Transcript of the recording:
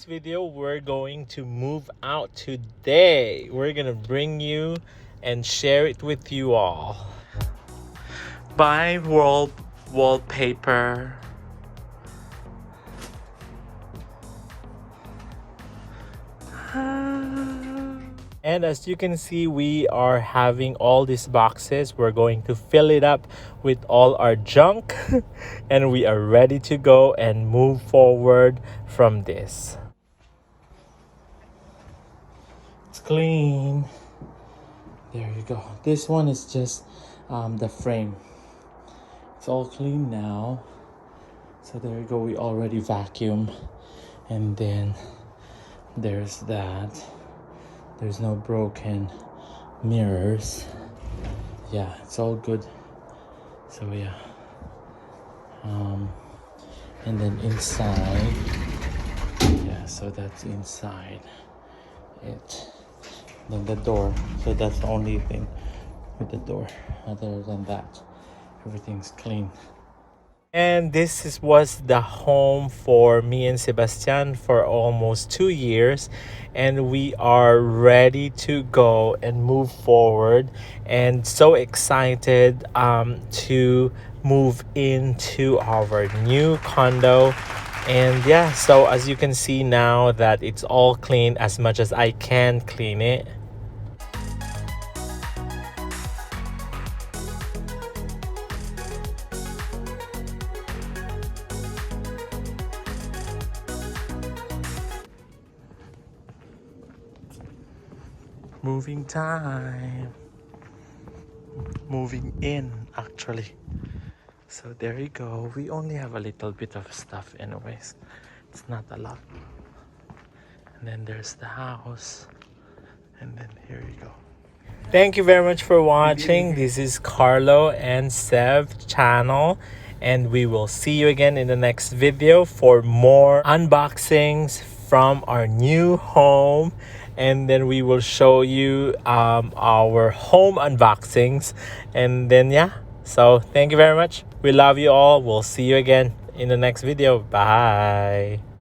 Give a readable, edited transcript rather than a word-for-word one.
today's video, we're going to move out today. We're gonna bring you and share it with you all. Buy wallpaper. And as you can see, we are having all these boxes. We're going to fill it up with all our junk and we are ready to go and move forward from this. It's clean. There you go. This one is just the frame. It's all clean now. So there you go. We already vacuum. And then there's that. There's no broken mirrors. Yeah, it's all good. So yeah. And then inside. Yeah, so that's inside it. Then the door. So that's the only thing with the door. Other than that, everything's clean. And was the home for me and Sebastian for almost 2 years, and we are ready to go and move forward, and so excited to move into our new condo. And yeah, so as you can see now that it's all clean as much as I can clean it. Moving time. Moving in, actually. So there you go. We only have a little bit of stuff anyways. It's not a lot. And then there's the house. And then here you go. Thank you very much for watching. This is Carlo&Seb channel. And we will see you again in the next video for more unboxings from our new home. And then we will show you our home unboxings. And then yeah, so thank you very much. We love you all. We'll see you again in the next video. Bye.